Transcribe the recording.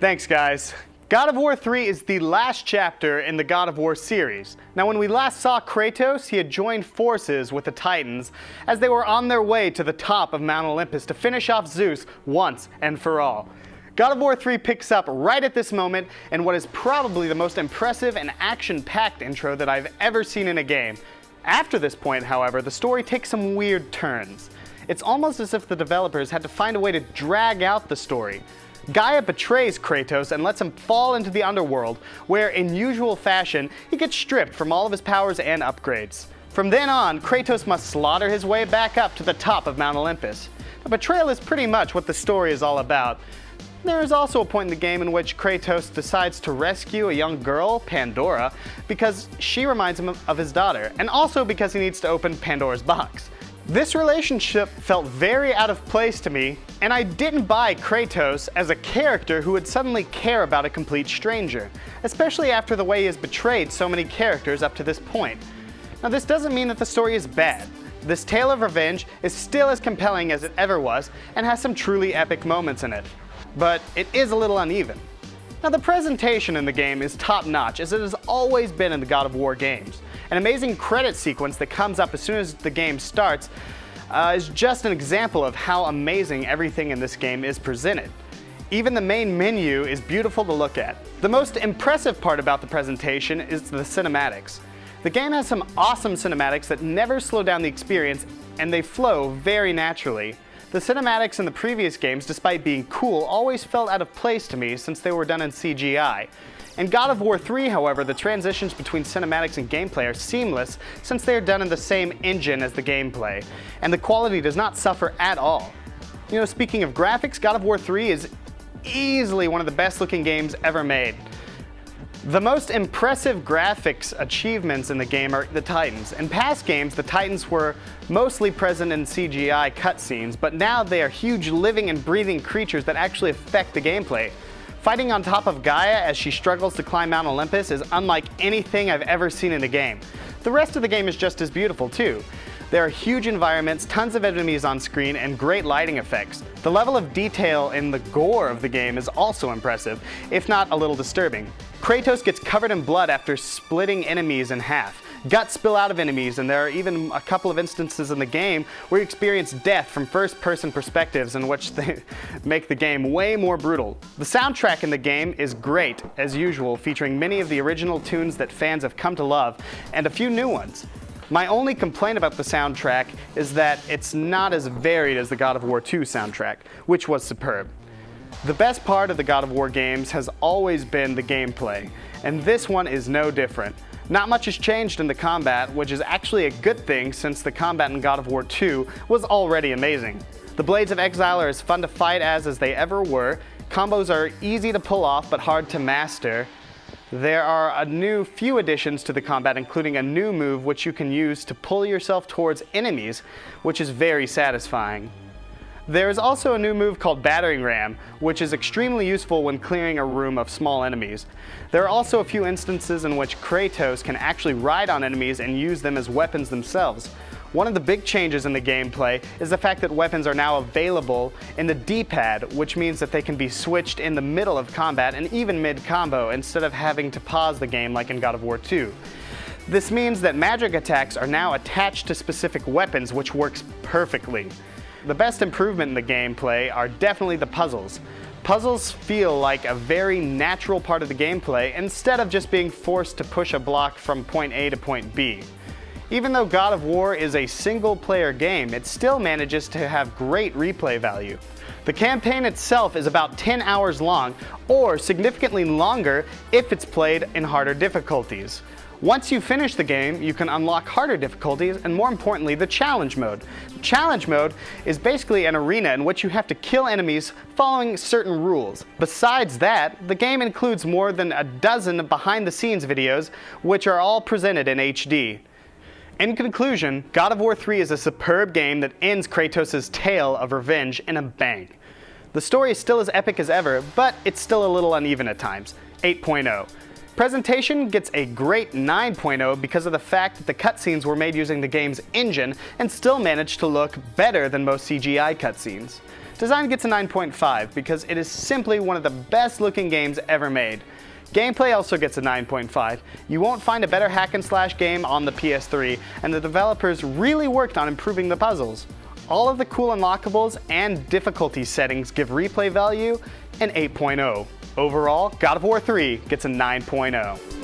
Thanks, guys. God of War 3 is the last chapter in the God of War series. Now, when we last saw Kratos, he had joined forces with the Titans as they were on their way to the top of Mount Olympus to finish off Zeus once and for all. God of War 3 picks up right at this moment in what is probably the most impressive and action-packed intro that I've ever seen in a game. After this point, however, the story takes some weird turns. It's almost as if the developers had to find a way to drag out the story. Gaia betrays Kratos and lets him fall into the underworld, where, in usual fashion, he gets stripped from all of his powers and upgrades. From then on, Kratos must slaughter his way back up to the top of Mount Olympus. The betrayal is pretty much what the story is all about. There is also a point in the game in which Kratos decides to rescue a young girl, Pandora, because she reminds him of his daughter, and also because he needs to open Pandora's box. This relationship felt very out of place to me, and I didn't buy Kratos as a character who would suddenly care about a complete stranger, especially after the way he has betrayed so many characters up to this point. Now, this doesn't mean that the story is bad. This tale of revenge is still as compelling as it ever was, and has some truly epic moments in it. But it is a little uneven. Now, the presentation in the game is top-notch, as it has always been in the God of War games. An amazing credit sequence that comes up as soon as the game starts is just an example of how amazing everything in this game is presented. Even the main menu is beautiful to look at. The most impressive part about the presentation is the cinematics. The game has some awesome cinematics that never slow down the experience, and they flow very naturally. The cinematics in the previous games, despite being cool, always felt out of place to me since they were done in CGI. In God of War 3, however, the transitions between cinematics and gameplay are seamless since they are done in the same engine as the gameplay, and the quality does not suffer at all. Speaking of graphics, God of War 3 is easily one of the best looking games ever made. The most impressive graphics achievements in the game are the Titans. In past games, the Titans were mostly present in CGI cutscenes, but now they are huge living and breathing creatures that actually affect the gameplay. Fighting on top of Gaia as she struggles to climb Mount Olympus is unlike anything I've ever seen in a game. The rest of the game is just as beautiful too. There are huge environments, tons of enemies on screen, and great lighting effects. The level of detail in the gore of the game is also impressive, if not a little disturbing. Kratos gets covered in blood after splitting enemies in half. Guts spill out of enemies, and there are even a couple of instances in the game where you experience death from first-person perspectives in which they make the game way more brutal. The soundtrack in the game is great, as usual, featuring many of the original tunes that fans have come to love, and a few new ones. My only complaint about the soundtrack is that it's not as varied as the God of War 2 soundtrack, which was superb. The best part of the God of War games has always been the gameplay, and this one is no different. Not much has changed in the combat, which is actually a good thing since the combat in God of War 2 was already amazing. The Blades of Exile are as fun to fight as they ever were. Combos are easy to pull off but hard to master. There are a few additions to the combat, including a new move which you can use to pull yourself towards enemies, which is very satisfying. There is also a new move called Battering Ram, which is extremely useful when clearing a room of small enemies. There are also a few instances in which Kratos can actually ride on enemies and use them as weapons themselves. One of the big changes in the gameplay is the fact that weapons are now available in the D-pad, which means that they can be switched in the middle of combat and even mid-combo instead of having to pause the game like in God of War 2. This means that magic attacks are now attached to specific weapons, which works perfectly. The best improvement in the gameplay are definitely the puzzles. Puzzles feel like a very natural part of the gameplay instead of just being forced to push a block from point A to point B. Even though God of War is a single-player game, it still manages to have great replay value. The campaign itself is about 10 hours long, or significantly longer if it's played in harder difficulties. Once you finish the game, you can unlock harder difficulties and, more importantly, the challenge mode. Challenge mode is basically an arena in which you have to kill enemies following certain rules. Besides that, the game includes more than a dozen behind-the-scenes videos, which are all presented in HD. In conclusion, God of War 3 is a superb game that ends Kratos' tale of revenge in a bang. The story is still as epic as ever, but it's still a little uneven at times. 8.0. Presentation gets a great 9.0 because of the fact that the cutscenes were made using the game's engine and still managed to look better than most CGI cutscenes. Design gets a 9.5 because it is simply one of the best looking games ever made. Gameplay also gets a 9.5. You won't find a better hack and slash game on the PS3, and the developers really worked on improving the puzzles. All of the cool unlockables and difficulty settings give replay value an 8.0. Overall, God of War 3 gets a 9.0.